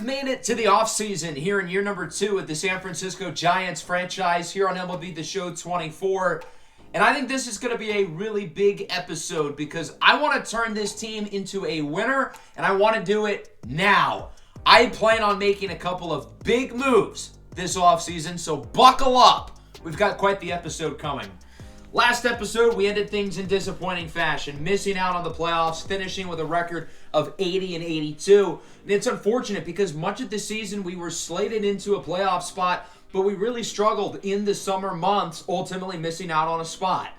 have made it to the offseason here in year number 2 with the San Francisco Giants franchise here on MLB the Show 24. And I think this is going to be a really big episode because I want to turn this team into a winner, and I want to do it now. I plan on making a couple of big moves this offseason, so buckle up. We've got quite the episode coming. Last episode, we ended things in disappointing fashion, missing out on the playoffs, finishing with a record of 80-82. And it's unfortunate because much of the season we were slated into a playoff spot, but we really struggled in the summer months, ultimately missing out on a spot.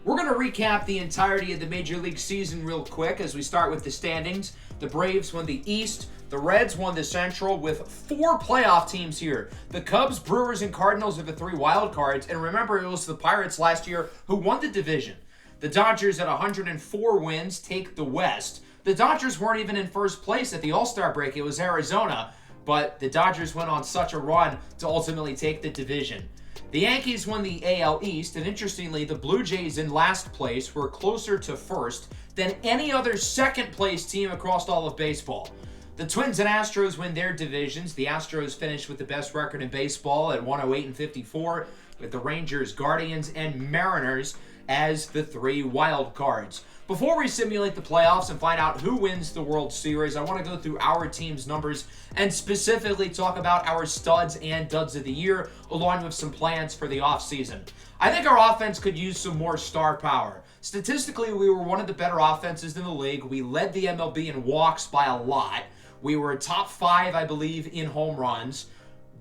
We're going to recap the entirety of the Major League season real quick as we start with the standings. The Braves won the East. The Reds won the Central with 4 playoff teams here. The Cubs, Brewers, and Cardinals are the 3 wild cards. And remember, it was the Pirates last year who won the division. The Dodgers at 104 wins take the West. The Dodgers weren't even in first place at the All-Star break. It was Arizona. But the Dodgers went on such a run to ultimately take the division. The Yankees won the AL East, and interestingly, the Blue Jays in last place were closer to first than any other second-place team across all of baseball. The Twins and Astros win their divisions. The Astros finished with the best record in baseball at 108-54, with the Rangers, Guardians, and Mariners as the 3 wild cards. Before we simulate the playoffs and find out who wins the World Series, I want to go through our team's numbers and specifically talk about our studs and duds of the year, along with some plans for the offseason. I think our offense could use some more star power. Statistically, we were one of the better offenses in the league. We led the MLB in walks by a lot. We were top 5, I believe, in home runs.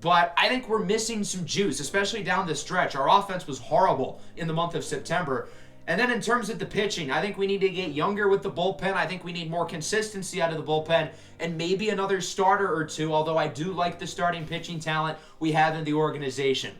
But I think we're missing some juice, especially down the stretch. Our offense was horrible in the month of September. And then in terms of the pitching, I think we need to get younger with the bullpen. I think we need more consistency out of the bullpen and maybe another starter or 2, although I do like the starting pitching talent we have in the organization.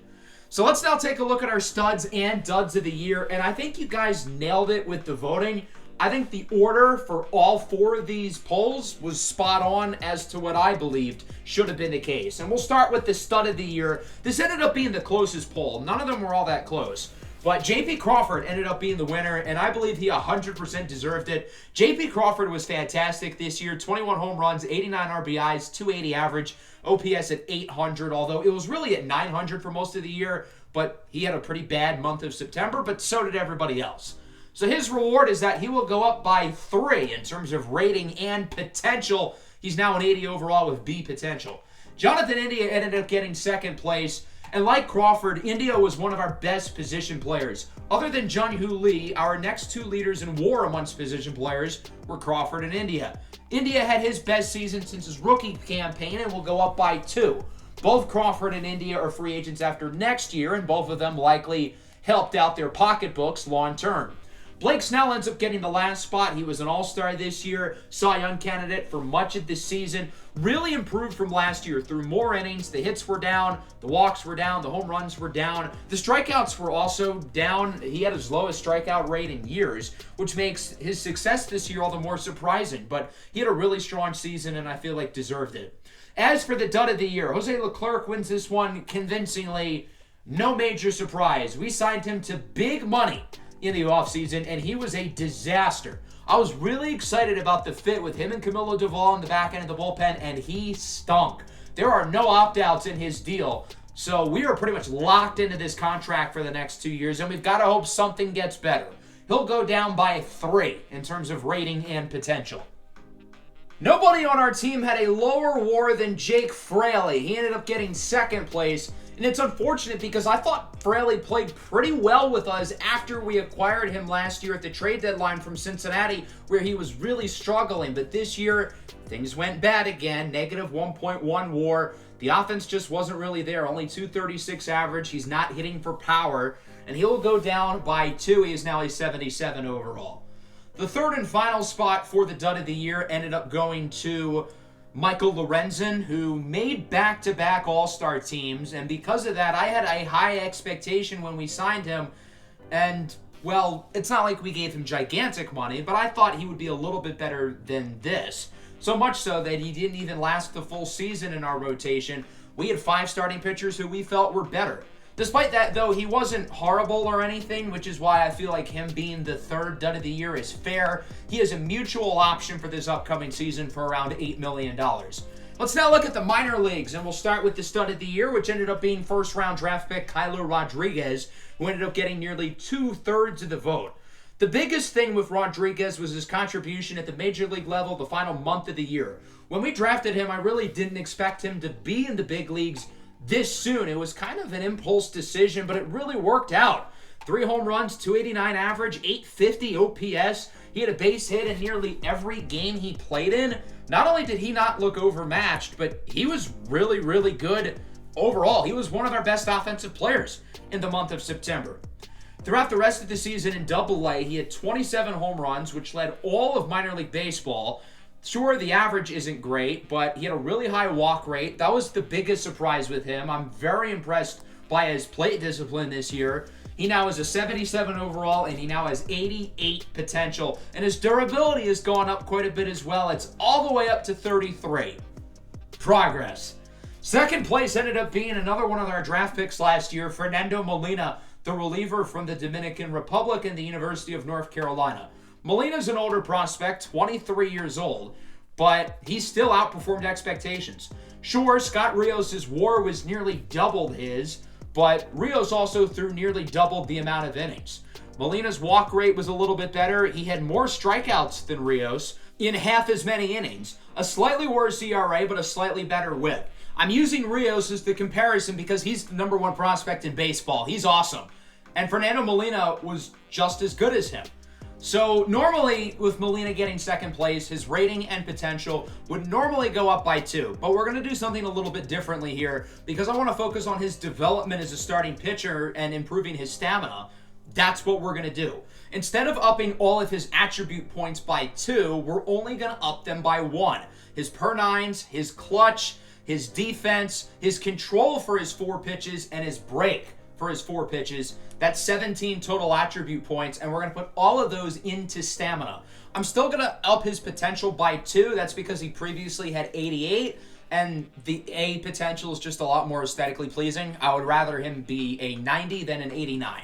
So let's now take a look at our studs and duds of the year, and I think you guys nailed it with the voting. I think the order for all 4 of these polls was spot on as to what I believed should have been the case. And we'll start with the stud of the year. This ended up being the closest poll. None of them were all that close. But J.P. Crawford ended up being the winner, and I believe he 100% deserved it. J.P. Crawford was fantastic this year. 21 home runs, 89 RBIs, 280 average, OPS at 800, although it was really at 900 for most of the year. But he had a pretty bad month of September, but so did everybody else. So his reward is that he will go up by 3 in terms of rating and potential. He's now an 80 overall with B potential. Jonathan India ended up getting second place. And like Crawford, India was one of our best position players. Other than Jung-Hoo Lee, our next 2 leaders in WAR amongst position players were Crawford and India. India had his best season since his rookie campaign and will go up by 2. Both Crawford and India are free agents after next year, and both of them likely helped out their pocketbooks long term. Blake Snell ends up getting the last spot. He was an all-star this year, Cy Young candidate for much of this season. Really improved from last year through more innings. The hits were down, the walks were down, the home runs were down. The strikeouts were also down. He had his lowest strikeout rate in years, which makes his success this year all the more surprising. But he had a really strong season and I feel like deserved it. As for the dud of the year, Jose Leclerc wins this one convincingly. No major surprise. We signed him to big money in the offseason, and he was a disaster. I was really excited about the fit with him and Camilo Doval in the back end of the bullpen, and he stunk. There are no opt-outs in his deal, so we are pretty much locked into this contract for the next 2 years, and we've got to hope something gets better. He'll go down by 3 in terms of rating and potential. Nobody on our team had a lower WAR than Jake Fraley. He ended up getting second place. And it's unfortunate because I thought Fraley played pretty well with us after we acquired him last year at the trade deadline from Cincinnati, where he was really struggling. But this year, things went bad again, negative 1.1 WAR. The offense just wasn't really there, only 236 average. He's not hitting for power, and he'll go down by 2. He is now a 77 overall. The third and final spot for the dud of the year ended up going to Michael Lorenzen, who made back-to-back All-Star teams, and because of that, I had a high expectation when we signed him, and, well, it's not like we gave him gigantic money, but I thought he would be a little bit better than this. So much so that he didn't even last the full season in our rotation. We had 5 starting pitchers who we felt were better. Despite that, though, he wasn't horrible or anything, which is why I feel like him being the third dud of the year is fair. He is a mutual option for this upcoming season for around $8 million. Let's now look at the minor leagues, and we'll start with the stud of the year, which ended up being first-round draft pick Kyler Rodriguez, who ended up getting nearly 2/3 of the vote. The biggest thing with Rodriguez was his contribution at the major league level the final month of the year. When we drafted him, I really didn't expect him to be in the big leagues this soon. It was kind of an impulse decision, but it really worked out. 3 home runs, 289 average, 850 OPS. He had a base hit in nearly every game he played in. Not only did he not look overmatched, but he was really, really good overall. He was one of our best offensive players in the month of September. Throughout the rest of the season in Double-A, he had 27 home runs, which led all of minor league baseball. Sure, the average isn't great, but he had a really high walk rate. That was the biggest surprise with him. I'm very impressed by his plate discipline this year. He now is a 77 overall, and he now has 88 potential. And his durability has gone up quite a bit as well. It's all the way up to 33. Progress. Second place ended up being another one of our draft picks last year, Fernando Molina, the reliever from the Dominican Republic and the University of North Carolina. Molina's an older prospect, 23 years old, but he still outperformed expectations. Sure, Scott Rios' WAR was nearly doubled his, but Rios also threw nearly doubled the amount of innings. Molina's walk rate was a little bit better. He had more strikeouts than Rios in half as many innings. A slightly worse ERA, but a slightly better whip. I'm using Rios as the comparison because he's the number 1 prospect in baseball. He's awesome. And Fernando Molina was just as good as him. So normally with Molina getting second place, his rating and potential would normally go up by 2. But we're going to do something a little bit differently here because I want to focus on his development as a starting pitcher and improving his stamina. That's what we're going to do. Instead of upping all of his attribute points by 2, we're only going to up them by 1. His per nines, his clutch, his defense, his control for his 4 pitches, and his break for his 4 pitches. That's 17 total attribute points, and we're going to put all of those into stamina. I'm still going to up his potential by 2. That's because he previously had 88, and the A potential is just a lot more aesthetically pleasing. I would rather him be a 90 than an 89.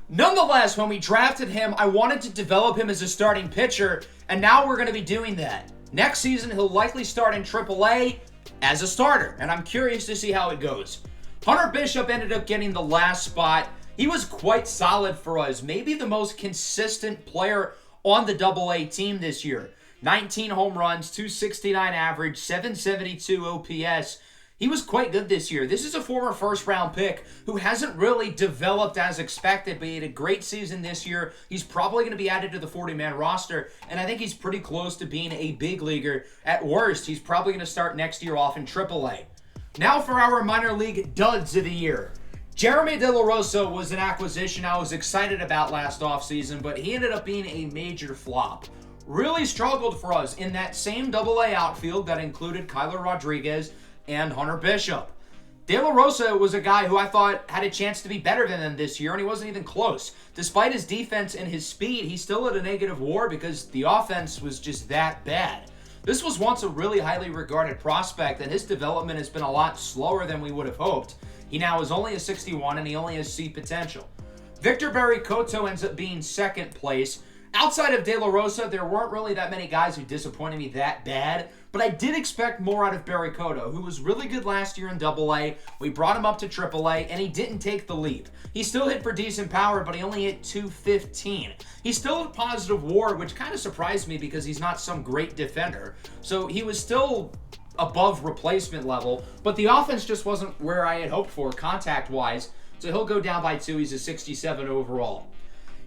Nonetheless, when we drafted him, I wanted to develop him as a starting pitcher, and now we're going to be doing that. Next season, he'll likely start in AAA as a starter, and I'm curious to see how it goes. Hunter Bishop ended up getting the last spot. He was quite solid for us, maybe the most consistent player on the Double-A team this year. 19 home runs, 269 average, 772 OPS. He was quite good this year. This is a former first-round pick who hasn't really developed as expected, but he had a great season this year. He's probably going to be added to the 40-man roster, and I think he's pretty close to being a big leaguer. At worst, he's probably going to start next year off in AAA. Now for our minor league duds of the year. Jeremy De La Rosa was an acquisition I was excited about last offseason, but he ended up being a major flop. Really struggled for us in that same Double-A outfield that included Kyler Rodriguez and Hunter Bishop. De La Rosa was a guy who I thought had a chance to be better than him this year, and he wasn't even close. Despite his defense and his speed, he still had a negative WAR because the offense was just that bad. This was once a really highly regarded prospect, and his development has been a lot slower than we would have hoped. He now is only a 61, and he only has C potential. Victor Barry-Cotto ends up being second place. Outside of De La Rosa, there weren't really that many guys who disappointed me that bad, but I did expect more out of Barry-Cotto, who was really good last year in Double-A. We brought him up to Triple-A, and he didn't take the leap. He still hit for decent power, but he only hit 215. He still had positive WAR, which kind of surprised me because he's not some great defender. So he was still above replacement level, but the offense just wasn't where I had hoped for contact-wise, so he'll go down by 2. He's a 67 overall.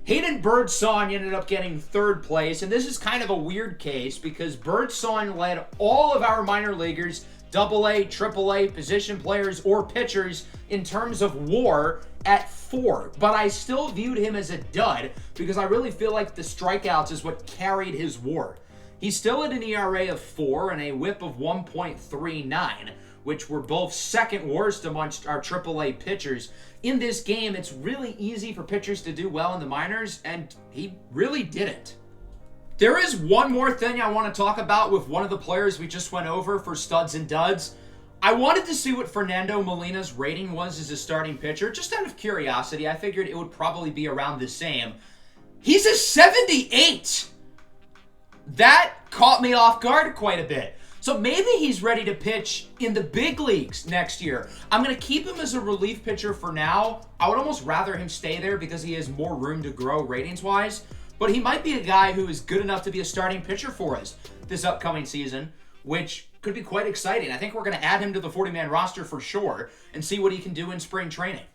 Hayden Birdsong ended up getting third place, and this is kind of a weird case because Birdsong led all of our minor leaguers, Double-A, Triple-A, position players, or pitchers in terms of WAR at 4. But I still viewed him as a dud because I really feel like the strikeouts is what carried his WAR. He still had an ERA of 4 and a WHIP of 1.39, which were both second worst amongst our AAA pitchers. In this game, it's really easy for pitchers to do well in the minors, and he really didn't. There is one more thing I want to talk about with one of the players we just went over for studs and duds. I wanted to see what Fernando Molina's rating was as a starting pitcher. Just out of curiosity, I figured it would probably be around the same. He's a 78! That caught me off guard quite a bit. So maybe he's ready to pitch in the big leagues next year. I'm going to keep him as a relief pitcher for now. I would almost rather him stay there because he has more room to grow ratings-wise. But he might be a guy who is good enough to be a starting pitcher for us this upcoming season, which could be quite exciting. I think we're going to add him to the 40-man roster for sure and see what he can do in spring training.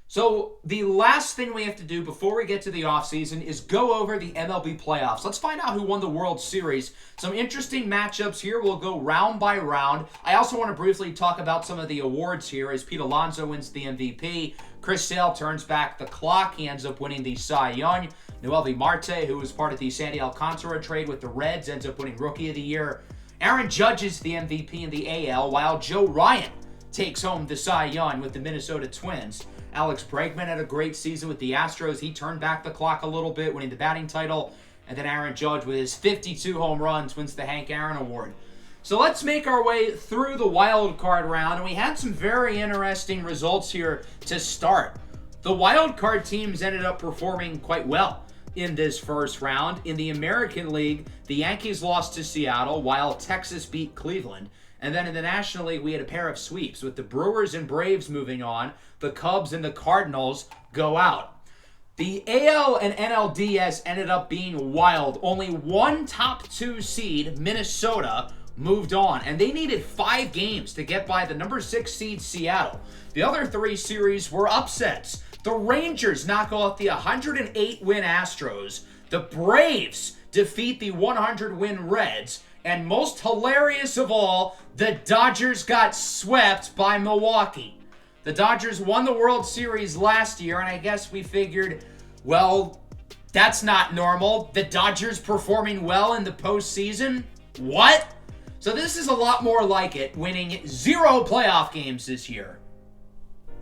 So the last thing we have to do before we get to the offseason is go over the MLB playoffs. Let's find out who won the World Series. Some interesting matchups here. We'll go round by round. I also want to briefly talk about some of the awards here as Pete Alonso wins the MVP. Chris Sale turns back the clock. He ends up winning the Cy Young. Noelvi Marte, who was part of the Sandy Alcantara trade with the Reds, ends up winning Rookie of the Year. Aaron Judge is the MVP in the AL, while Joe Ryan takes home the Cy Young with the Minnesota Twins. Alex Bregman had a great season with the Astros. He turned back the clock a little bit, winning the batting title. And then Aaron Judge, with his 52 home runs, wins the Hank Aaron Award. So let's make our way through the wild card round. And we had some very interesting results here to start. The wild card teams ended up performing quite well in this first round. In the American League, the Yankees lost to Seattle, while Texas beat Cleveland. And then in the National League, we had a pair of sweeps with the Brewers and Braves moving on. The Cubs and the Cardinals go out. The AL and NLDS ended up being wild. Only one top 2 seed, Minnesota, moved on. And they needed 5 games to get by the number 6 seed, Seattle. The other 3 series were upsets. The Rangers knock off the 108-win Astros. The Braves defeat the 100-win Reds. And most hilarious of all, the Dodgers got swept by Milwaukee. The Dodgers won the World Series last year, and I guess we figured, well, that's not normal. The Dodgers performing well in the postseason? What? So this is a lot more like it, winning 0 playoff games this year.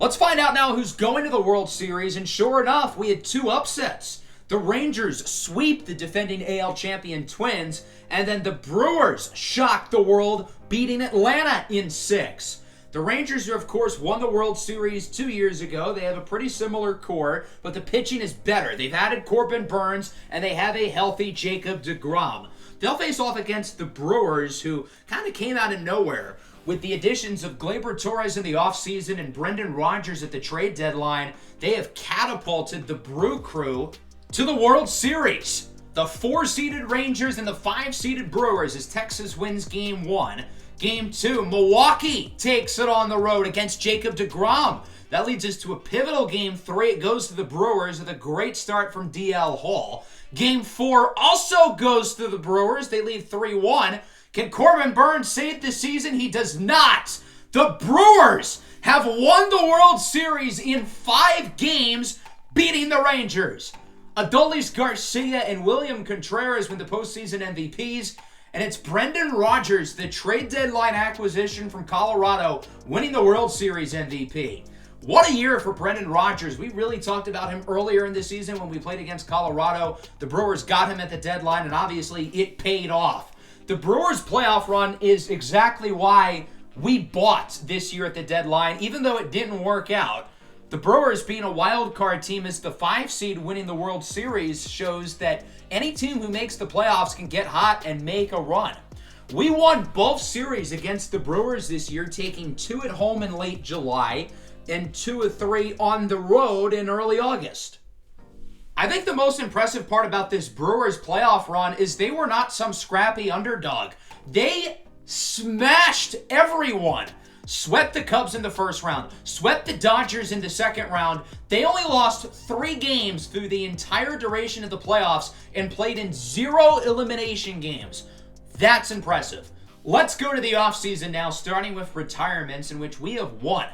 Let's find out now who's going to the World Series, and sure enough, we had 2 upsets. The Rangers sweep the defending AL champion Twins, and then the Brewers shock the world, beating Atlanta in 6. The Rangers, who of course won the World Series 2 years ago, they have a pretty similar core, but the pitching is better. They've added Corbin Burnes, and they have a healthy Jacob deGrom. They'll face off against the Brewers, who kind of came out of nowhere. With the additions of Gleyber Torres in the offseason and Brendan Rodgers at the trade deadline, they have catapulted the Brew Crew to the World Series. The 4-seeded Rangers and the 5-seeded Brewers as Texas wins Game 1. Game 2, Milwaukee takes it on the road against Jacob deGrom. That leads us to a pivotal Game 3. It goes to the Brewers with a great start from DL Hall. Game 4 also goes to the Brewers. They lead 3-1. Can Corbin Burnes save the season? He does not. The Brewers have won the World Series in 5 games, beating the Rangers. Adolis Garcia and William Contreras win the postseason MVPs. And it's Brendan Rodgers, the trade deadline acquisition from Colorado, winning the World Series MVP. What a year for Brendan Rodgers. We really talked about him earlier in the season when we played against Colorado. The Brewers got him at the deadline, and obviously it paid off. The Brewers' playoff run is exactly why we bought this year at the deadline, even though it didn't work out. The Brewers being a wild card team as the 5 seed winning the World Series shows that any team who makes the playoffs can get hot and make a run. We won both series against the Brewers this year, taking 2 at home in late July and 2 of 3 on the road in early August. I think the most impressive part about this Brewers playoff run is they were not some scrappy underdog. They smashed everyone. Swept the Cubs in the first round. Swept the Dodgers in the second round. They only lost 3 games through the entire duration of the playoffs and played in 0 elimination games. That's impressive. Let's go to the offseason now, starting with retirements, in which we have won.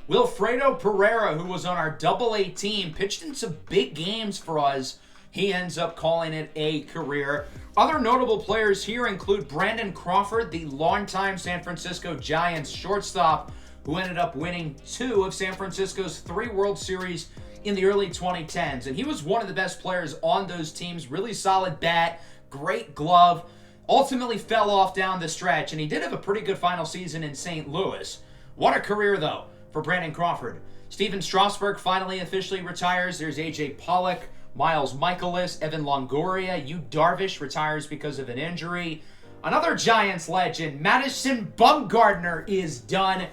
Wilfredo Pereira, who was on our AA team, pitched in some big games for us. He ends up calling it a career. Other notable players here include Brandon Crawford, the longtime San Francisco Giants shortstop, who ended up winning 2 of San Francisco's 3 World Series in the early 2010s. And he was one of the best players on those teams. Really solid bat, great glove. Ultimately fell off down the stretch, and he did have a pretty good final season in St. Louis. What a career, though, for Brandon Crawford. Steven Strasburg finally officially retires. There's A.J. Pollock, Miles Michaelis, Evan Longoria. Yu Darvish retires because of an injury. Another Giants legend, Madison Bumgarner, is done.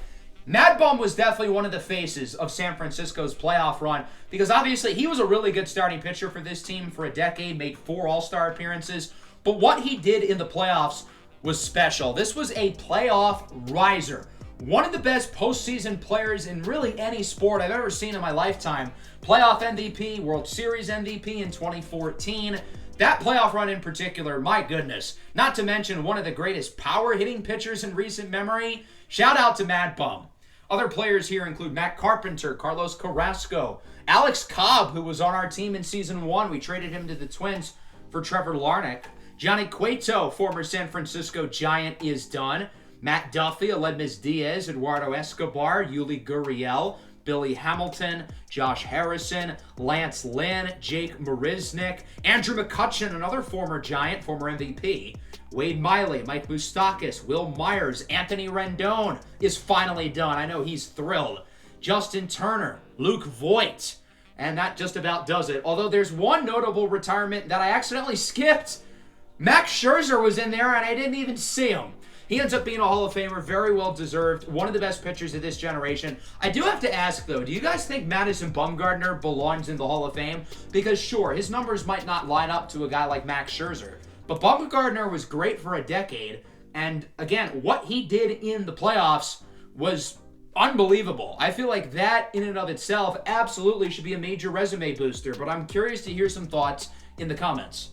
Mad Bum was definitely one of the faces of San Francisco's playoff run because obviously he was a really good starting pitcher for this team for a decade, made 4 All-Star appearances. But what he did in the playoffs was special. This was a playoff riser. One of the best postseason players in really any sport I've ever seen in my lifetime. Playoff MVP, World Series MVP in 2014. That playoff run in particular, my goodness. Not to mention one of the greatest power hitting pitchers in recent memory. Shout out to Mad Bum. Other players here include Matt Carpenter, Carlos Carrasco, Alex Cobb, who was on our team in Season 1. We traded him to the Twins for Trevor Larnach. Johnny Cueto, former San Francisco Giant, is done. Matt Duffy, Aledmys Diaz, Eduardo Escobar, Yuli Gurriel, Billy Hamilton, Josh Harrison, Lance Lynn, Jake Marisnick, Andrew McCutchen, another former Giant, former MVP, Wade Miley, Mike Moustakas, Will Myers, Anthony Rendon is finally done. I know he's thrilled. Justin Turner, Luke Voigt, and that just about does it. Although there's one notable retirement that I accidentally skipped. Max Scherzer was in there and I didn't even see him. He ends up being a Hall of Famer, very well deserved, one of the best pitchers of this generation. I do have to ask, though, do you guys think Madison Bumgarner belongs in the Hall of Fame? Because, sure, his numbers might not line up to a guy like Max Scherzer, but Bumgarner was great for a decade, and, again, what he did in the playoffs was unbelievable. I feel like that, in and of itself, absolutely should be a major resume booster, but I'm curious to hear some thoughts in the comments.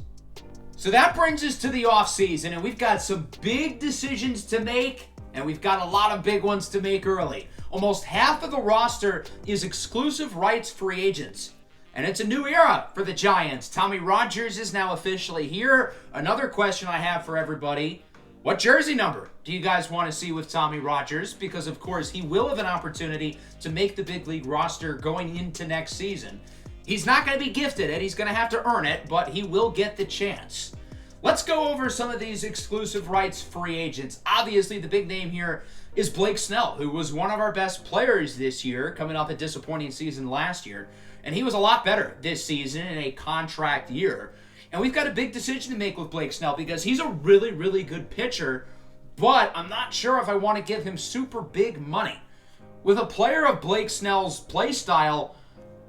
So that brings us to the offseason, and we've got some big decisions to make, and we've got a lot of big ones to make early. Almost half of the roster is exclusive rights free agents, and it's a new era for the Giants. Tommy Rogers is now officially here. Another question I have for everybody, what jersey number do you guys want to see with Tommy Rogers? Because, of course, he will have an opportunity to make the big league roster going into next season. He's not going to be gifted it. He's going to have to earn it, but he will get the chance. Let's go over some of these exclusive rights free agents. Obviously, the big name here is Blake Snell, who was one of our best players this year, coming off a disappointing season last year. And he was a lot better this season in a contract year. And we've got a big decision to make with Blake Snell because he's a really, really good pitcher, but I'm not sure if I want to give him super big money. With a player of Blake Snell's play style,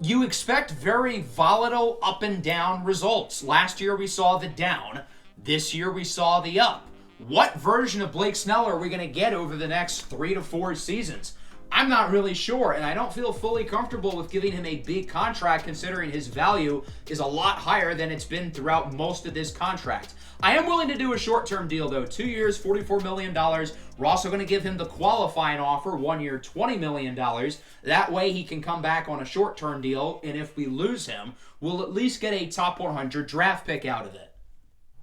you expect very volatile up and down results. Last year we saw the down. This year we saw the up. What version of Blake Snell are we going to get over the next 3 to 4 seasons? I'm not really sure, and I don't feel fully comfortable with giving him a big contract considering his value is a lot higher than it's been throughout most of this contract. I am willing to do a short-term deal, though. 2 years, $44 million. We're also going to give him the qualifying offer, 1 year, $20 million. That way he can come back on a short-term deal, and if we lose him, we'll at least get a top 100 draft pick out of it.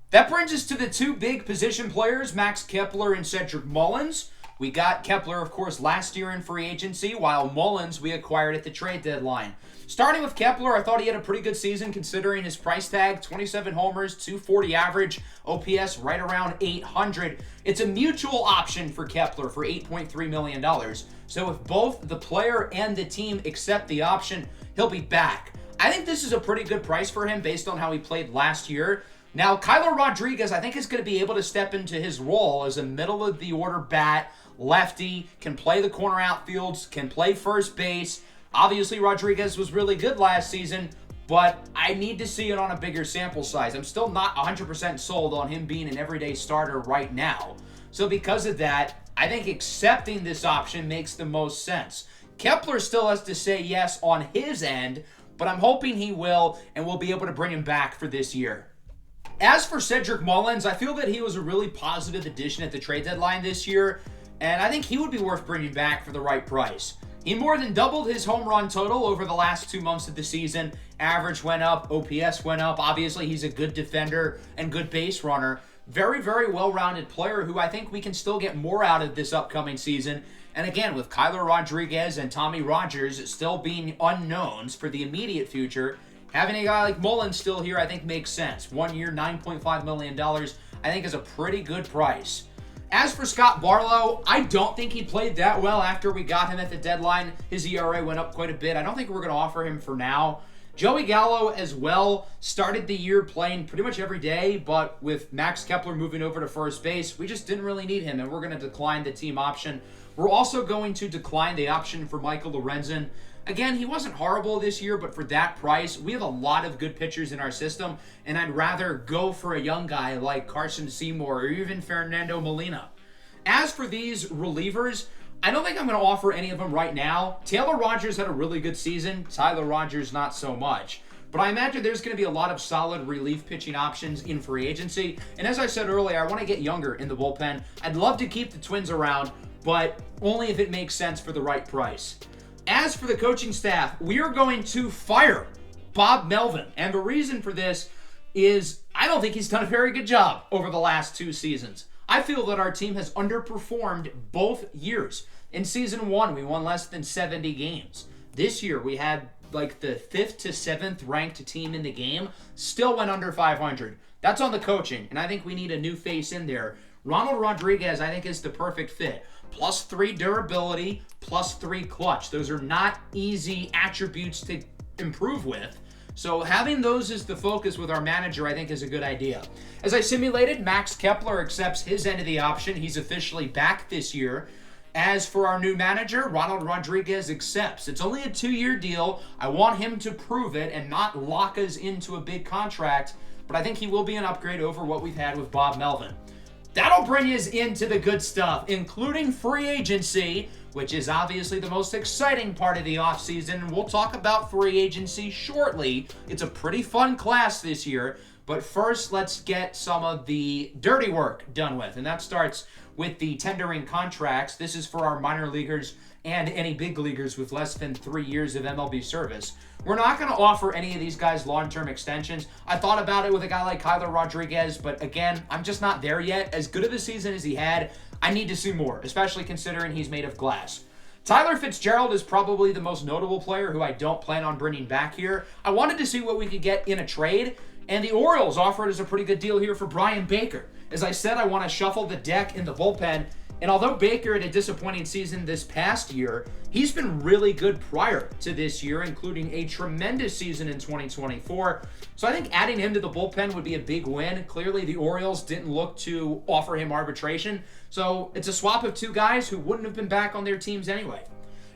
That brings us to the 2 big position players, Max Kepler and Cedric Mullins. We got Kepler, of course, last year in free agency, while Mullins we acquired at the trade deadline. Starting with Kepler, I thought he had a pretty good season considering his price tag, 27 homers, 240 average, OPS right around 800. It's a mutual option for Kepler for $8.3 million. So if both the player and the team accept the option, he'll be back. I think this is a pretty good price for him based on how he played last year. Now, Kyler Rodriguez, I think, is going to be able to step into his role as a middle-of-the-order bat, lefty, can play the corner outfields, can play first base. Obviously, Rodriguez was really good last season, but I need to see it on a bigger sample size. I'm still not 100% sold on him being an everyday starter right now. So because of that, I think accepting this option makes the most sense. Kepler still has to say yes on his end, but I'm hoping he will, and we'll be able to bring him back for this year. As for Cedric Mullins, I feel that he was a really positive addition at the trade deadline this year, and I think he would be worth bringing back for the right price. He more than doubled his home run total over the last 2 months of the season. Average went up, OPS went up. Obviously, he's a good defender and good base runner. Very, very well-rounded player who I think we can still get more out of this upcoming season. And again, with Kyler Rodriguez and Tommy Rogers still being unknowns for the immediate future, having a guy like Mullins still here, I think makes sense. 1 year, $9.5 million, I think is a pretty good price. As for Scott Barlow, I don't think he played that well after we got him at the deadline. His ERA went up quite a bit. I don't think we're going to offer him for now. Joey Gallo as well started the year playing pretty much every day, but with Max Kepler moving over to first base, we just didn't really need him, and we're going to decline the team option. We're also going to decline the option for Michael Lorenzen. Again, he wasn't horrible this year, but for that price, we have a lot of good pitchers in our system, and I'd rather go for a young guy like Carson Seymour or even Fernando Molina. As for these relievers, I don't think I'm going to offer any of them right now. Taylor Rogers had a really good season. Tyler Rogers, not so much. But I imagine there's going to be a lot of solid relief pitching options in free agency. And as I said earlier, I want to get younger in the bullpen. I'd love to keep the Twins around, but only if it makes sense for the right price. As for the coaching staff, we are going to fire Bob Melvin. And the reason for this is I don't think he's done a very good job over the last 2 seasons. I feel that our team has underperformed both years. In season 1, we won less than 70 games. This year, we had like the 5th to 7th ranked team in the game, still went under 500. That's on the coaching, and I think we need a new face in there. Ronald Rodriguez, I think, is the perfect fit. +3 durability, +3 clutch. Those are not easy attributes to improve with. So having those as the focus with our manager, I think, is a good idea. As I simulated, Max Kepler accepts his end of the option. He's officially back this year. As for our new manager, Ronald Rodriguez accepts. It's only a 2-year deal. I want him to prove it and not lock us into a big contract, but I think he will be an upgrade over what we've had with Bob Melvin. That'll bring us into the good stuff, including free agency, which is obviously the most exciting part of the offseason. We'll talk about free agency shortly. It's a pretty fun class this year. But first, let's get some of the dirty work done with. And that starts with the tendering contracts. This is for our minor leaguers and any big leaguers with less than 3 years of MLB service. We're not going to offer any of these guys long-term extensions. I thought about it with a guy like Kyler Rodriguez, but again, I'm just not there yet. As good of a season as he had, I need to see more, especially considering he's made of glass. Tyler Fitzgerald is probably the most notable player who I don't plan on bringing back here. I wanted to see what we could get in a trade, and the Orioles offered us a pretty good deal here for Brian Baker. As I said, I want to shuffle the deck in the bullpen, and although Baker had a disappointing season this past year, he's been really good prior to this year, including a tremendous season in 2024. So I think adding him to the bullpen would be a big win. Clearly, the Orioles didn't look to offer him arbitration, so it's a swap of 2 guys who wouldn't have been back on their teams anyway.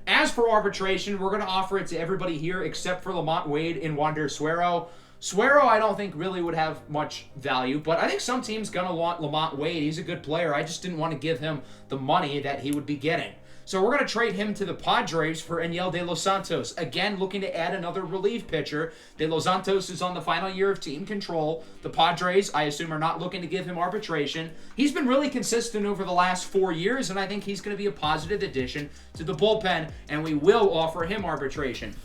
As for arbitration, we're going to offer it to everybody here except for Lamont Wade and Wander Suero. Suero, I don't think really would have much value, but I think some team's going to want Lamont Wade. He's a good player. I just didn't want to give him the money that he would be getting. So we're going to trade him to the Padres for Enyel De Los Santos. Again, looking to add another relief pitcher. De Los Santos is on the final year of team control. The Padres, I assume, are not looking to give him arbitration. He's been really consistent over the last 4 years, and I think he's going to be a positive addition to the bullpen, and we will offer him arbitration.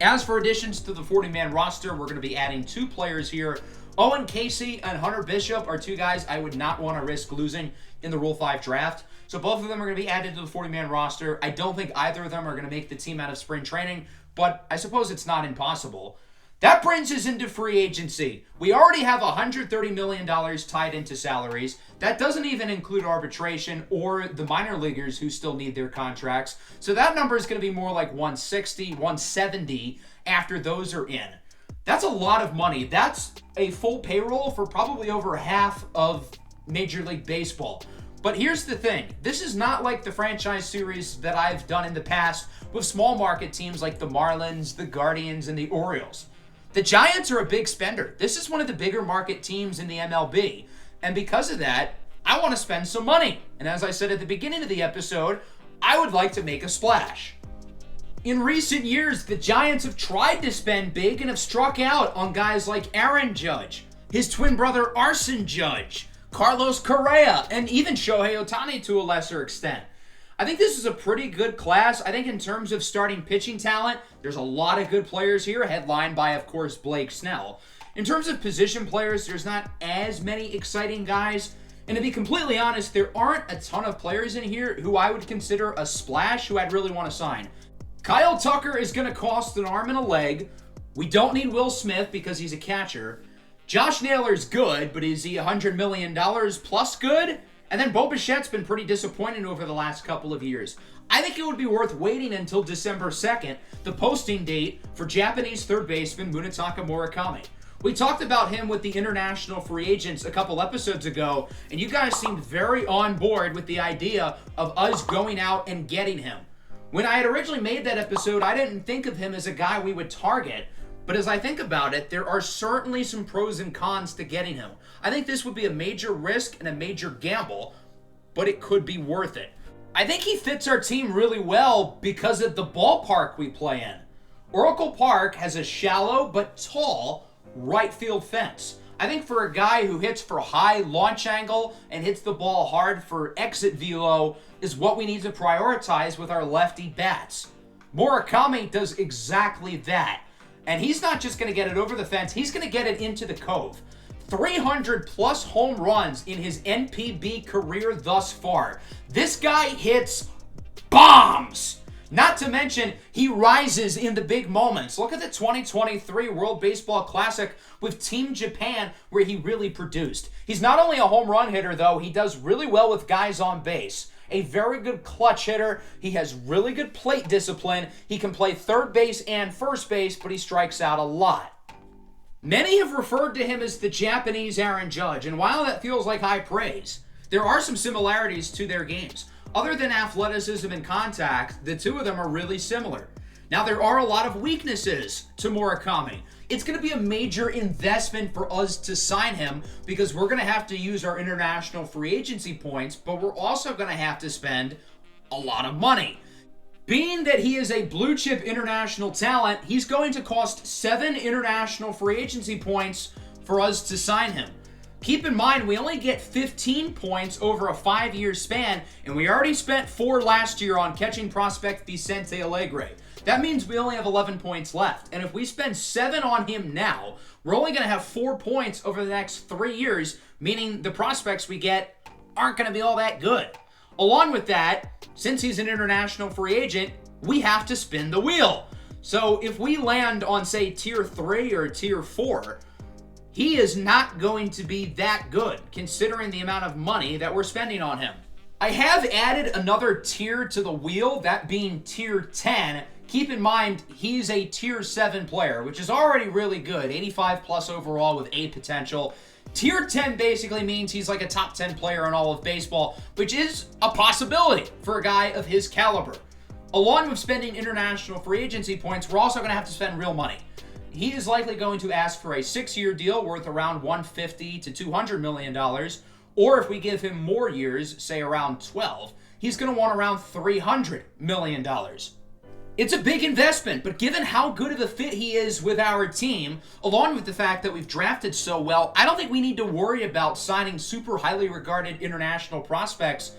As for additions to the 40-man roster, we're going to be adding 2 players here. Owen Casey and Hunter Bishop are 2 guys I would not want to risk losing in the Rule 5 draft. So both of them are going to be added to the 40-man roster. I don't think either of them are going to make the team out of spring training, but I suppose it's not impossible. That brings us into free agency. We already have $130 million tied into salaries. That doesn't even include arbitration or the minor leaguers who still need their contracts. So that number is going to be more like 160, 170 after those are in. That's a lot of money. That's a full payroll for probably over half of Major League Baseball. But here's the thing. This is not like the franchise series that I've done in the past with small market teams like the Marlins, the Guardians, and the Orioles. The Giants are a big spender. This is one of the bigger market teams in the MLB. And because of that, I want to spend some money. And as I said at the beginning of the episode, I would like to make a splash. In recent years, the Giants have tried to spend big and have struck out on guys like Aaron Judge, his twin brother Arson Judge, Carlos Correa, and even Shohei Ohtani to a lesser extent. I think this is a pretty good class. I think in terms of starting pitching talent, there's a lot of good players here, headlined by, of course, Blake Snell. In terms of position players, there's not as many exciting guys. And to be completely honest, there aren't a ton of players in here who I would consider a splash who I'd really want to sign. Kyle Tucker is going to cost an arm and a leg. We don't need Will Smith because he's a catcher. Josh Naylor's good, but is he $100 million plus good? And then Bo Bichette's been pretty disappointing over the last couple of years. I think it would be worth waiting until December 2nd, the posting date for Japanese third baseman Munetaka Murakami. We talked about him with the international free agents a couple episodes ago, and you guys seemed very on board with the idea of us going out and getting him. When I had originally made that episode, I didn't think of him as a guy we would target, but as I think about it, there are certainly some pros and cons to getting him. I think this would be a major risk and a major gamble, but it could be worth it. I think he fits our team really well because of the ballpark we play in. Oracle Park has a shallow but tall right field fence. I think for a guy who hits for high launch angle and hits the ball hard for exit velo is what we need to prioritize with our lefty bats. Murakami does exactly that. And he's not just going to get it over the fence, he's going to get it into the cove. 300 plus home runs in his NPB career thus far. This guy hits bombs. Not to mention, he rises in the big moments. Look at the 2023 World Baseball Classic with Team Japan where he really produced. He's not only a home run hitter, though, he does really well with guys on base. A very good clutch hitter. He has really good plate discipline. He can play third base and first base, but he strikes out a lot. Many have referred to him as the Japanese Aaron Judge, and while that feels like high praise, there are some similarities to their games. Other than athleticism and contact, the two of them are really similar. Now, there are a lot of weaknesses to Murakami. It's going to be a major investment for us to sign him because we're going to have to use our international free agency points, but we're also going to have to spend a lot of money. Being that he is a blue chip international talent, he's going to cost 7 international free agency points for us to sign him. Keep in mind, we only get 15 points over a 5-year span, and we already spent 4 last year on catching prospect Vicente Alegre. That means we only have 11 points left, and if we spend 7 on him now, we're only going to have 4 points over the next 3 years, meaning the prospects we get aren't going to be all that good. Along with that, since he's an international free agent, we have to spin the wheel. So if we land on, say, tier 3 or tier 4, he is not going to be that good, considering the amount of money that we're spending on him. I have added another tier to the wheel, that being tier 10. Keep in mind, he's a tier 7 player, which is already really good, 85 plus overall with A potential. Tier 10 basically means he's like a top 10 player in all of baseball, which is a possibility for a guy of his caliber. Along with spending international free agency points, we're also going to have to spend real money. He is likely going to ask for a 6-year deal worth around $150 to $200 million, or if we give him more years, say around 12, he's going to want around $300 million. It's a big investment, but given how good of a fit he is with our team, along with the fact that we've drafted so well, I don't think we need to worry about signing super highly regarded international prospects,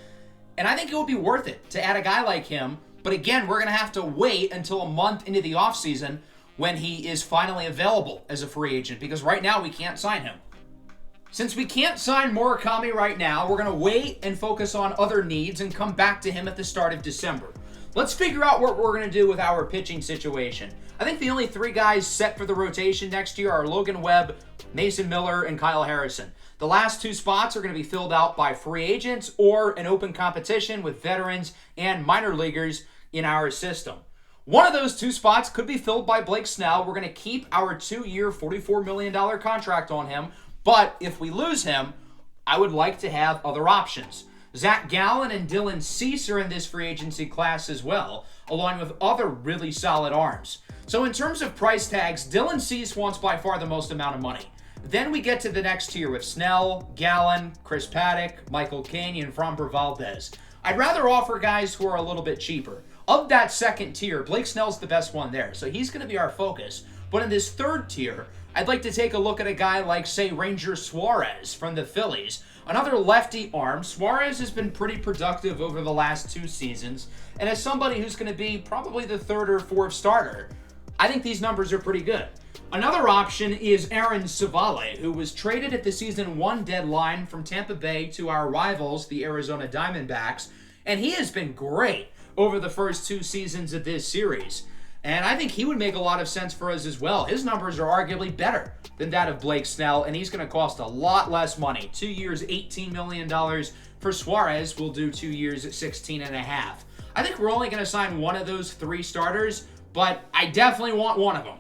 and I think it would be worth it to add a guy like him, but again, we're going to have to wait until a month into the offseason when he is finally available as a free agent, because right now we can't sign him. Since we can't sign Murakami right now, we're going to wait and focus on other needs and come back to him at the start of December. Let's figure out what we're going to do with our pitching situation. I think the only 3 guys set for the rotation next year are Logan Webb, Mason Miller, and Kyle Harrison. The last 2 spots are going to be filled out by free agents or an open competition with veterans and minor leaguers in our system. One of those 2 spots could be filled by Blake Snell. We're going to keep our 2-year, $44 million contract on him. But if we lose him, I would like to have other options. Zach Gallen and Dylan Cease are in this free agency class as well, along with other really solid arms. So in terms of price tags, Dylan Cease wants by far the most amount of money. Then we get to the next tier with Snell, Gallen, Chris Paddock, Michael King, and Framber Valdez. I'd rather offer guys who are a little bit cheaper. Of that second tier, Blake Snell's the best one there, so he's going to be our focus. But in this third tier, I'd like to take a look at a guy like, say, Ranger Suarez from the Phillies. Another lefty arm. Suarez has been pretty productive over the last 2 seasons, and as somebody who's going to be probably the 3rd or 4th starter, I think these numbers are pretty good. Another option is Aaron Savale, who was traded at the season 1 deadline from Tampa Bay to our rivals, the Arizona Diamondbacks, and he has been great over the first 2 seasons of this series. And I think he would make a lot of sense for us as well. His numbers are arguably better than that of Blake Snell, and he's going to cost a lot less money. 2 years, $18 million, For Suarez, we'll do 2 years at 16.5. I think we're only going to sign one of those 3 starters, but I definitely want one of them.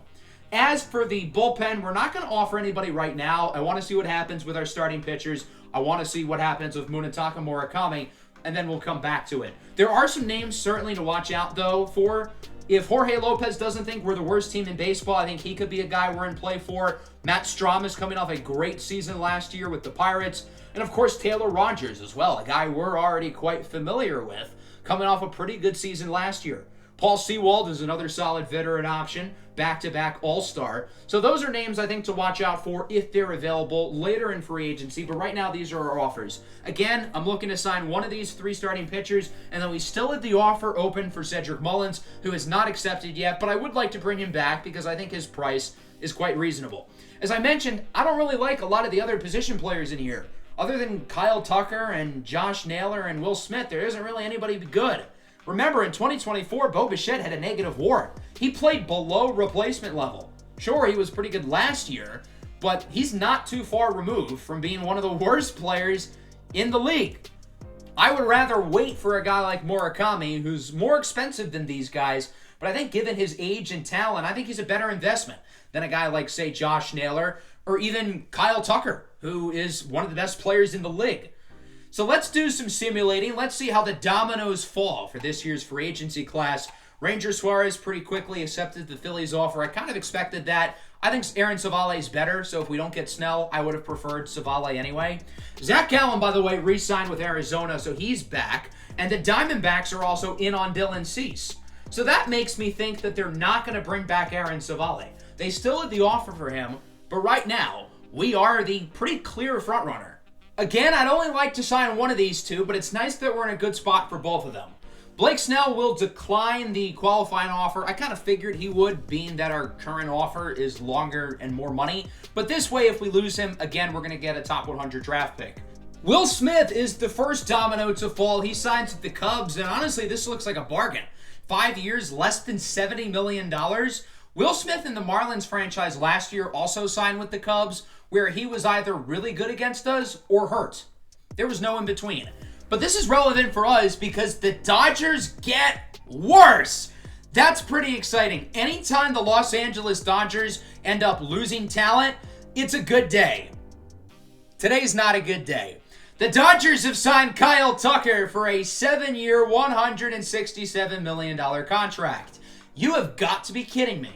As for the bullpen, we're not going to offer anybody right now. I want to see what happens with our starting pitchers. I want to see what happens with Munetaka Murakami, and then we'll come back to it. There are some names certainly to watch out, though, for. If Jorge Lopez doesn't think we're the worst team in baseball, I think he could be a guy we're in play for. Matt Strahm is coming off a great season last year with the Pirates. And, of course, Taylor Rogers as well, a guy we're already quite familiar with, coming off a pretty good season last year. Paul Sewald is another solid veteran option, back-to-back All-Star. So those are names I think to watch out for if they're available later in free agency, but right now these are our offers. Again, I'm looking to sign one of these 3 starting pitchers, and then we still have the offer open for Cedric Mullins, who has not accepted yet, but I would like to bring him back because I think his price is quite reasonable. As I mentioned, I don't really like a lot of the other position players in here. Other than Kyle Tucker and Josh Naylor and Will Smith, there isn't really anybody good. Remember, in 2024, Bo Bichette had a negative WAR. He played below replacement level. Sure, he was pretty good last year, but he's not too far removed from being one of the worst players in the league. I would rather wait for a guy like Murakami, who's more expensive than these guys, but I think given his age and talent, I think he's a better investment than a guy like, say, Josh Naylor or even Kyle Tucker, who is one of the best players in the league. So let's do some simulating. Let's see how the dominoes fall for this year's free agency class. Ranger Suarez pretty quickly accepted the Phillies offer. I kind of expected that. I think Aaron Savale is better, so if we don't get Snell, I would have preferred Savale anyway. Zach Gallen, by the way, re-signed with Arizona, so he's back. And the Diamondbacks are also in on Dylan Cease. So that makes me think that they're not going to bring back Aaron Savale. They still have the offer for him, but right now, we are the pretty clear frontrunner. Again, I'd only like to sign one of these 2, but it's nice that we're in a good spot for both of them. Blake Snell will decline the qualifying offer. I kind of figured he would, being that our current offer is longer and more money. But this way, if we lose him, again, we're going to get a top 100 draft pick. Will Smith is the first domino to fall. He signs with the Cubs, and honestly, this looks like a bargain. 5 years, less than $70 million. Will Smith in the Marlins franchise last year also signed with the Cubs, where he was either really good against us or hurt. There was no in between. But this is relevant for us because the Dodgers get worse. That's pretty exciting. Anytime the Los Angeles Dodgers end up losing talent, it's a good day. Today's not a good day. The Dodgers have signed Kyle Tucker for a 7-year, $167 million contract. You have got to be kidding me.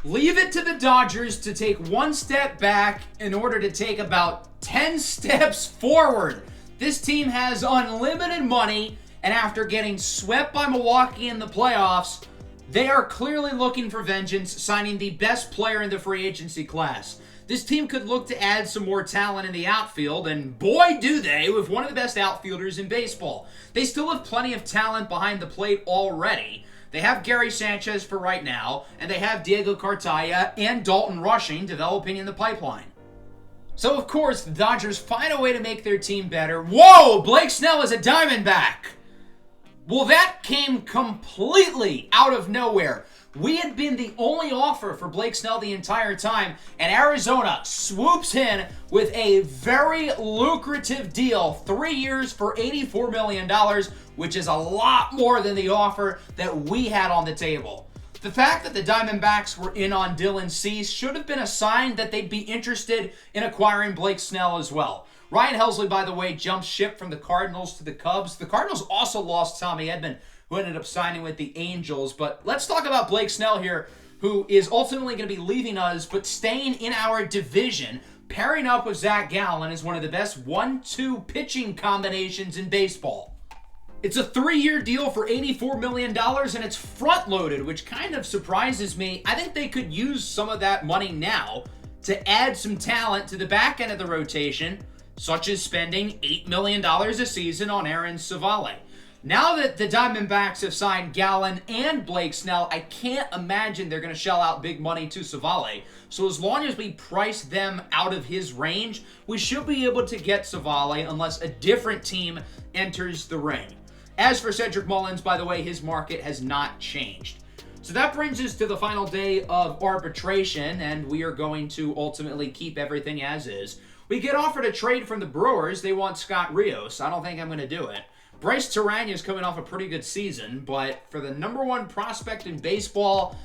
Leave it to the Dodgers to take one step back in order to take about 10 steps forward. This team has unlimited money, and after getting swept by Milwaukee in the playoffs, they are clearly looking for vengeance, signing the best player in the free agency class. This team could look to add some more talent in the outfield, and boy do they, with one of the best outfielders in baseball. They still have plenty of talent behind the plate already. They have Gary Sanchez for right now, and they have Diego Cartaya and Dalton Rushing developing in the pipeline. So, of course, the Dodgers find a way to make their team better. Whoa! Blake Snell is a Diamondback! Well, that came completely out of nowhere. We had been the only offer for Blake Snell the entire time, and Arizona swoops in with a very lucrative deal. 3 years for $84 million, which is a lot more than the offer that we had on the table. The fact that the Diamondbacks were in on Dylan Cease should have been a sign that they'd be interested in acquiring Blake Snell as well. Ryan Helsley, by the way, jumped ship from the Cardinals to the Cubs. The Cardinals also lost Tommy Edman, who ended up signing with the Angels. But let's talk about Blake Snell here, who is ultimately going to be leaving us, but staying in our division, pairing up with Zach Gallen is one of the best 1-2 pitching combinations in baseball. It's a 3-year deal for $84 million, and it's front-loaded, which kind of surprises me. I think they could use some of that money now to add some talent to the back end of the rotation, such as spending $8 million a season on Aaron Savale. Now that the Diamondbacks have signed Gallen and Blake Snell, I can't imagine they're going to shell out big money to Savale. So as long as we price them out of his range, we should be able to get Savale unless a different team enters the ring. As for Cedric Mullins, by the way, his market has not changed. So that brings us to the final day of arbitration, and we are going to ultimately keep everything as is. We get offered a trade from the Brewers. They want Scott Rios. I don't think I'm going to do it. Bryce Terania is coming off a pretty good season, but for the number one prospect in baseball,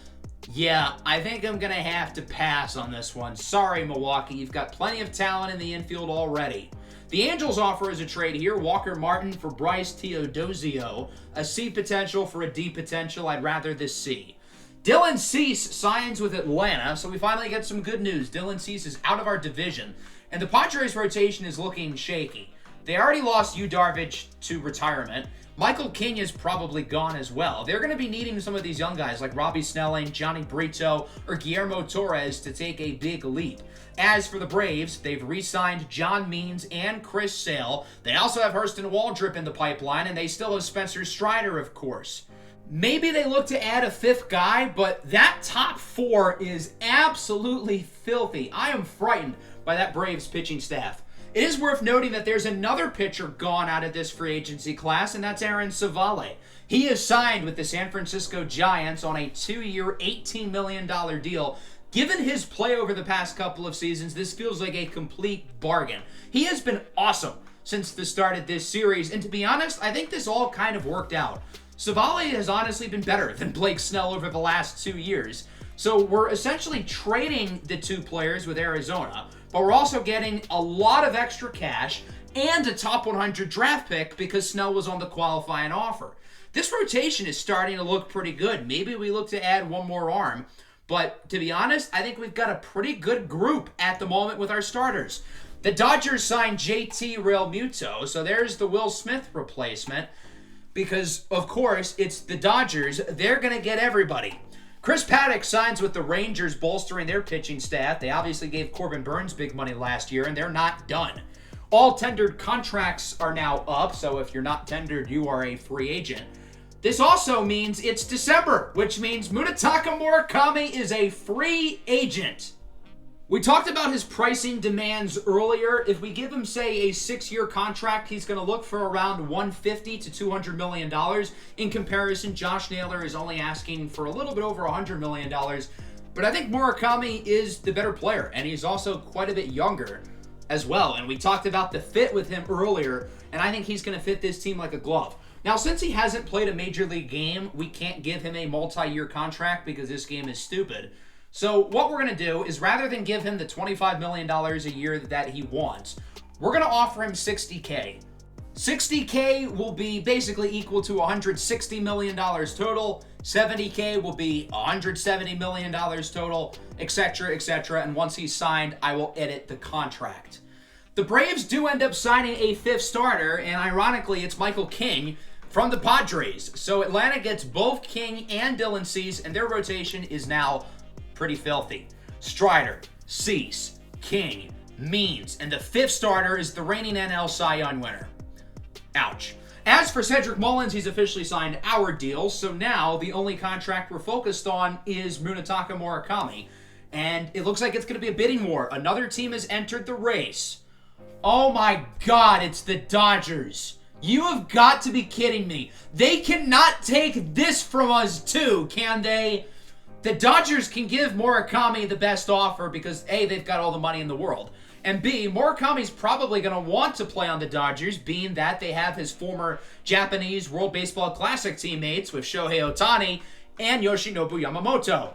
yeah, I think I'm going to have to pass on this one. Sorry, Milwaukee. You've got plenty of talent in the infield already. The Angels offer as a trade here, Walker Martin for Bryce Teodosio. A C potential for a D potential. I'd rather this C. Dylan Cease signs with Atlanta, so we finally get some good news. Dylan Cease is out of our division, and the Padres rotation is looking shaky. They already lost Yu Darvish to retirement. Michael King is probably gone as well. They're going to be needing some of these young guys like Robbie Snelling, Johnny Brito, or Guillermo Torres to take a big leap. As for the Braves, they've re-signed John Means and Chris Sale. They also have Hurston Waldrop in the pipeline, and they still have Spencer Strider, of course. Maybe they look to add a fifth guy, but that top four is absolutely filthy. I am frightened by that Braves pitching staff. It is worth noting that there's another pitcher gone out of this free agency class, and that's Aaron Savale. He is signed with the San Francisco Giants on a 2-year, $18 million deal. Given his play over the past couple of seasons, this feels like a complete bargain. He has been awesome since the start of this series, and to be honest, I think this all kind of worked out. Savale has honestly been better than Blake Snell over the last 2 years. So we're essentially trading the two players with Arizona, but we're also getting a lot of extra cash and a top 100 draft pick because Snell was on the qualifying offer. This rotation is starting to look pretty good. Maybe we look to add one more arm, but to be honest, I think we've got a pretty good group at the moment with our starters. The Dodgers signed JT Realmuto, so there's the Will Smith replacement because, of course, it's the Dodgers. They're going to get everybody. Chris Paddock signs with the Rangers, bolstering their pitching staff. They obviously gave Corbin Burns big money last year, and they're not done. All tendered contracts are now up, so if you're not tendered, you are a free agent. This also means it's December, which means Munetaka Murakami is a free agent. We talked about his pricing demands earlier. If we give him, say, a 6-year contract, he's going to look for around $150 to $200 million. In comparison, Josh Naylor is only asking for a little bit over $100 million. But I think Murakami is the better player, and he's also quite a bit younger as well. And we talked about the fit with him earlier, and I think he's going to fit this team like a glove. Now, since he hasn't played a major league game, we can't give him a multi-year contract because this game is stupid. So what we're going to do is rather than give him the $25 million a year that he wants, we're going to offer him $60K. $60K will be basically equal to $160 million total. $70K will be $170 million total, etc., etc. And once he's signed, I will edit the contract. The Braves do end up signing a fifth starter, and ironically, it's Michael King from the Padres. So Atlanta gets both King and Dylan Cease, and their rotation is now pretty filthy. Strider, Cease, King, Means, and the fifth starter is the reigning NL Cy Young winner. Ouch. As for Cedric Mullins, he's officially signed our deal, so now the only contract we're focused on is Munetaka Murakami, and it looks like it's going to be a bidding war. Another team has entered the race. Oh my God, it's the Dodgers. You have got to be kidding me. They cannot take this from us too, can they? The Dodgers can give Murakami the best offer because A, they've got all the money in the world, and B, Murakami's probably going to want to play on the Dodgers, being that they have his former Japanese World Baseball Classic teammates with Shohei Ohtani and Yoshinobu Yamamoto.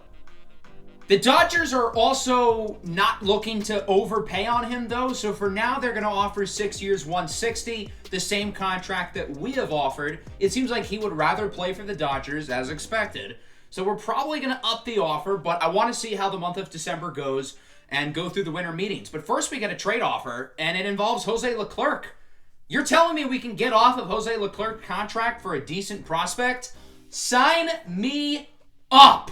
The Dodgers are also not looking to overpay on him, though, so for now they're going to offer 6 years, $160, the same contract that we have offered. It seems like he would rather play for the Dodgers, as expected. So we're probably going to up the offer, but I want to see how the month of December goes and go through the winter meetings. But first we get a trade offer, and it involves Jose Leclerc. You're telling me we can get off of Jose Leclerc's contract for a decent prospect? Sign me up!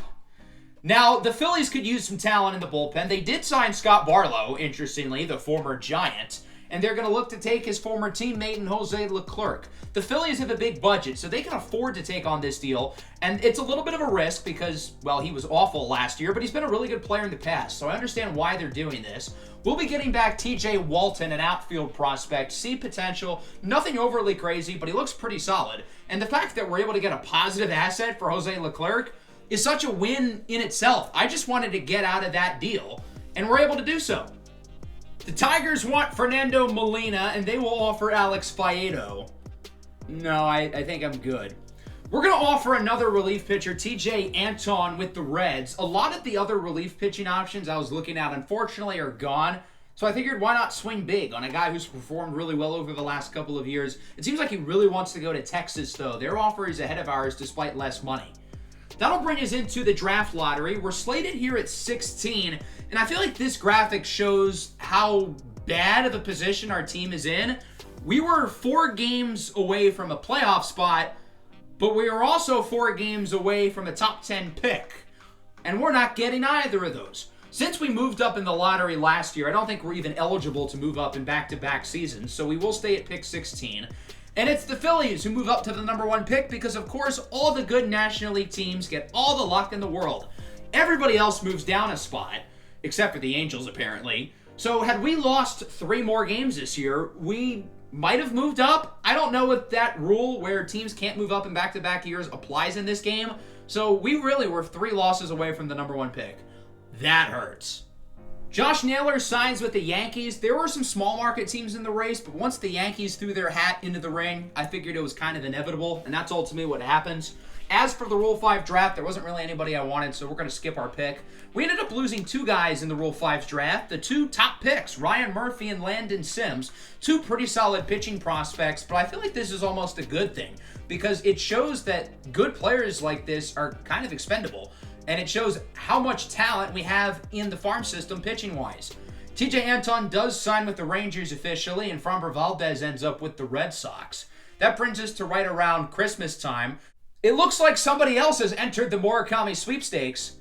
Now, the Phillies could use some talent in the bullpen. They did sign Scott Barlow, interestingly, the former Giant, and they're going to look to take his former teammate in Jose Leclerc. The Phillies have a big budget, so they can afford to take on this deal, and it's a little bit of a risk because, well, he was awful last year, but he's been a really good player in the past, so I understand why they're doing this. We'll be getting back TJ Walton, an outfield prospect, see potential, nothing overly crazy, but he looks pretty solid, and the fact that we're able to get a positive asset for Jose Leclerc is such a win in itself. I just wanted to get out of that deal, and we're able to do so. The Tigers want Fernando Molina, and they will offer Alex Faedo. No, I think I'm good. We're going to offer another relief pitcher, TJ Anton, with the Reds. A lot of the other relief pitching options I was looking at, unfortunately, are gone. So I figured, why not swing big on a guy who's performed really well over the last couple of years. It seems like he really wants to go to Texas, though. Their offer is ahead of ours despite less money. That'll bring us into the draft lottery. We're slated here at 16, and I feel like this graphic shows how bad of a position our team is in. We were 4 games away from a playoff spot, but we were also 4 games away from a top 10 pick, and we're not getting either of those. Since we moved up in the lottery last year, I don't think we're even eligible to move up in back-to-back seasons, so we will stay at pick 16. And it's the Phillies who move up to the number 1 pick because, of course, all the good National League teams get all the luck in the world. Everybody else moves down a spot, except for the Angels, apparently. So had we lost 3 more games this year, we might have moved up. I don't know if that rule where teams can't move up in back-to-back years applies in this game. So we really were 3 losses away from the number 1 pick. That hurts. Josh Naylor signs with the Yankees. There were some small market teams in the race, but once the Yankees threw their hat into the ring, I figured it was kind of inevitable, and that's ultimately what happens. As for the Rule 5 draft, there wasn't really anybody I wanted, so we're going to skip our pick. We ended up losing 2 guys in the Rule 5 draft. The 2 top picks, Ryan Murphy and Landon Sims, 2 pretty solid pitching prospects, but I feel like this is almost a good thing because it shows that good players like this are kind of expendable. And it shows how much talent we have in the farm system pitching-wise. TJ Anton does sign with the Rangers officially, and Framber Valdez ends up with the Red Sox. That brings us to right around Christmas time. It looks like somebody else has entered the Murakami sweepstakes.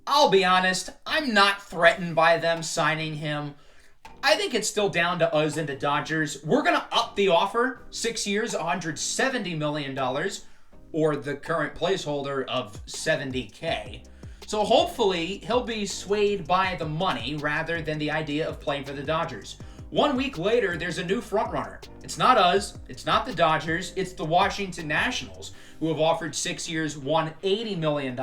I'll be honest, I'm not threatened by them signing him. I think it's still down to us and the Dodgers. We're going to up the offer, 6 years, $170 million. Or the current placeholder of $70K. So hopefully he'll be swayed by the money rather than the idea of playing for the Dodgers. 1 week later, there's a new frontrunner. It's not us, it's not the Dodgers, it's the Washington Nationals, who have offered 6 years, $180 million.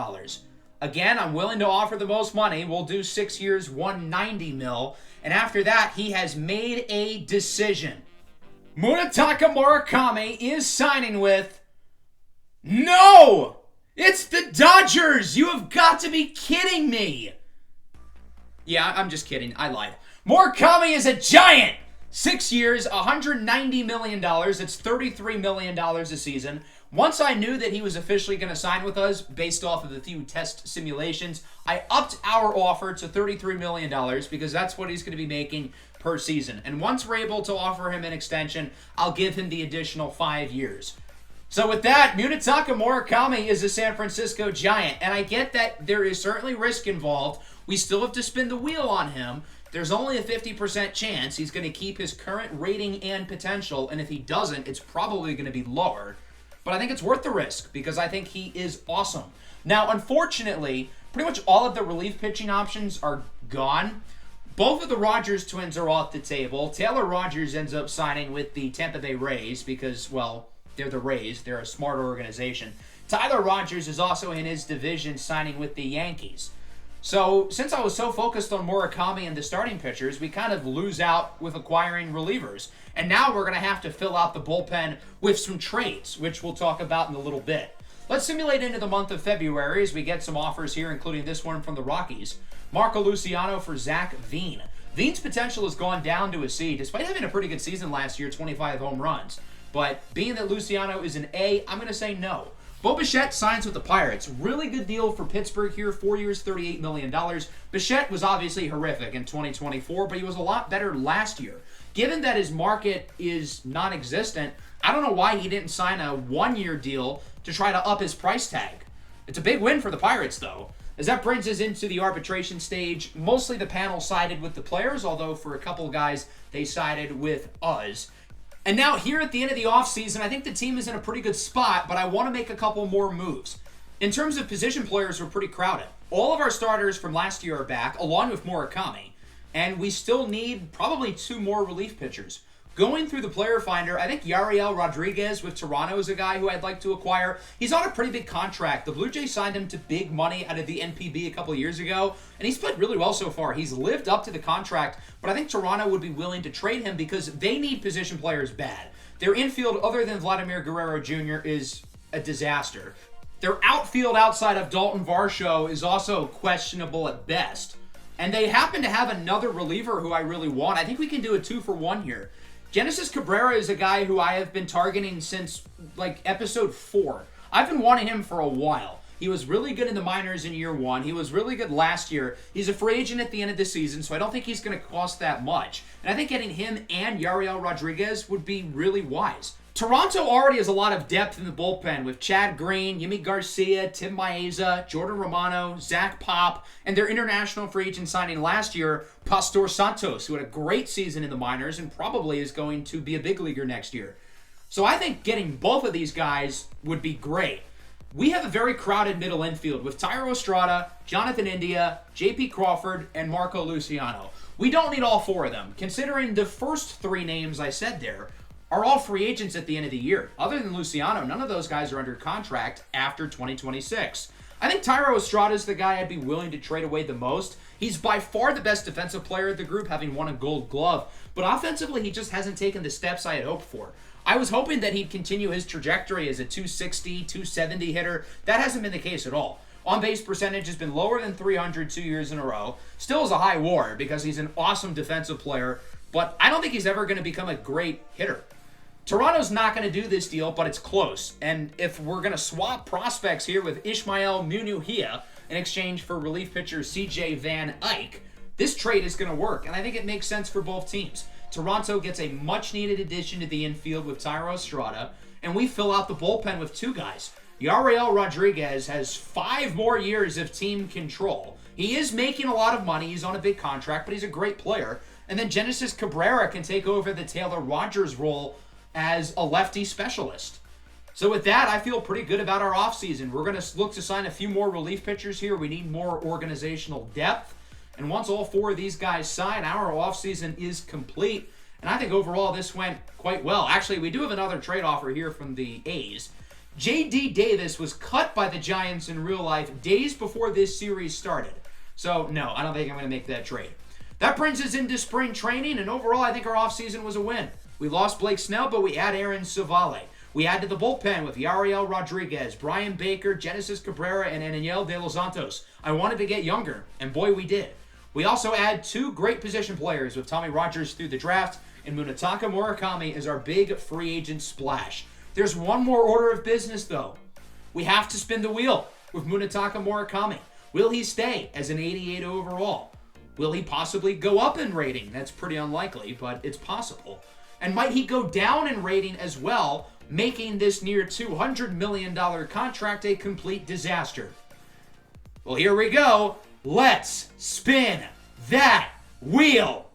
Again, I'm willing to offer the most money. We'll do 6 years, $190 million. And after that, he has made a decision. Munetaka Murakami is signing with... No! It's the Dodgers! You have got to be kidding me! Yeah, I'm just kidding. I lied. Murakami is a Giant! 6 years, $190 million. It's $33 million a season. Once I knew that he was officially going to sign with us, based off of the few test simulations, I upped our offer to $33 million because that's what he's going to be making per season. And once we're able to offer him an extension, I'll give him the additional 5 years. So with that, Munetaka Murakami is a San Francisco Giant, and I get that there is certainly risk involved. We still have to spin the wheel on him. There's only a 50% chance he's going to keep his current rating and potential, and if he doesn't, it's probably going to be lower. But I think it's worth the risk because I think he is awesome. Now, unfortunately, pretty much all of the relief pitching options are gone. Both of the Rogers twins are off the table. Taylor Rogers ends up signing with the Tampa Bay Rays because, well... they're the Rays. They're a smart organization. Tyler Rogers is also in his division signing with the Yankees. So, since I was so focused on Murakami and the starting pitchers, we kind of lose out with acquiring relievers. And now we're going to have to fill out the bullpen with some trades, which we'll talk about in a little bit. Let's simulate into the month of February as we get some offers here, including this one from the Rockies. Marco Luciano for Zach Veen. Veen's potential has gone down to a C, despite having a pretty good season last year, 25 home runs. But being that Luciano is an A, I'm going to say no. Bo Bichette signs with the Pirates. Really good deal for Pittsburgh here. 4 years, $38 million. Bichette was obviously horrific in 2024, but he was a lot better last year. Given that his market is non-existent, I don't know why he didn't sign a one-year deal to try to up his price tag. It's a big win for the Pirates, though. As that brings us into the arbitration stage, mostly the panel sided with the players, although for a couple of guys, they sided with us. And now here at the end of the offseason, I think the team is in a pretty good spot, but I want to make a couple more moves. In terms of position players, we're pretty crowded. All of our starters from last year are back, along with Murakami, and we still need probably 2 more relief pitchers. Going through the player finder, I think Yariel Rodriguez with Toronto is a guy who I'd like to acquire. He's on a pretty big contract. The Blue Jays signed him to big money out of the NPB a couple of years ago, and he's played really well so far. He's lived up to the contract, but I think Toronto would be willing to trade him because they need position players bad. Their infield, other than Vladimir Guerrero Jr., is a disaster. Their outfield outside of Dalton Varsho is also questionable at best. And they happen to have another reliever who I really want. I think we can do a 2-for-1 here. Genesis Cabrera is a guy who I have been targeting since, like, episode 4. I've been wanting him for a while. He was really good in the minors in year 1. He was really good last year. He's a free agent at the end of the season, so I don't think he's going to cost that much. And I think getting him and Yariel Rodriguez would be really wise. Toronto already has a lot of depth in the bullpen with Chad Green, Yimi Garcia, Tim Maeza, Jordan Romano, Zach Pop, and their international free agent signing last year, Pastor Santos, who had a great season in the minors and probably is going to be a big leaguer next year. So I think getting both of these guys would be great. We have a very crowded middle infield with Thairo Estrada, Jonathan India, J.P. Crawford, and Marco Luciano. We don't need all 4 of them, considering the first 3 names I said there are all free agents at the end of the year. Other than Luciano, none of those guys are under contract after 2026. I think Thairo Estrada is the guy I'd be willing to trade away the most. He's by far the best defensive player of the group, having won a Gold Glove, but offensively he just hasn't taken the steps I had hoped for. I was hoping that he'd continue his trajectory as a 260, 270 hitter. That hasn't been the case at all. On-base percentage has been lower than 300 2 years in a row. Still is a high WAR because he's an awesome defensive player, but I don't think he's ever going to become a great hitter. Toronto's not going to do this deal, but it's close. And if we're going to swap prospects here with Ishmael Munuhia in exchange for relief pitcher CJ Van Eyck, this trade is going to work, and I think it makes sense for both teams. Toronto gets a much-needed addition to the infield with Thairo Estrada, and we fill out the bullpen with 2 guys. Yariel Rodriguez has 5 more years of team control. He is making a lot of money. He's on a big contract, but he's a great player. And then Genesis Cabrera can take over the Taylor Rogers role as a lefty specialist. So with that, I feel pretty good about our offseason. We're going to look to sign a few more relief pitchers here. We need more organizational depth. And once all 4 of these guys sign, our offseason is complete. And I think overall this went quite well. Actually, we do have another trade offer here from the A's. J.D. Davis was cut by the Giants in real life days before this series started. So, no, I don't think I'm going to make that trade. That brings us into spring training, and overall I think our offseason was a win. We lost Blake Snell, but we add Aaron Savale. We add to the bullpen with Yariel Rodriguez, Brian Baker, Genesis Cabrera, and Aniel De Los Santos. I wanted to get younger, and boy, we did. We also add 2 great position players with Tommy Rogers through the draft, and Munetaka Murakami is our big free agent splash. There's one more order of business, though. We have to spin the wheel with Munetaka Murakami. Will he stay as an 88 overall? Will he possibly go up in rating? That's pretty unlikely, but it's possible. And might he go down in rating as well, making this near $200 million contract a complete disaster? Well, here we go. Let's spin that wheel.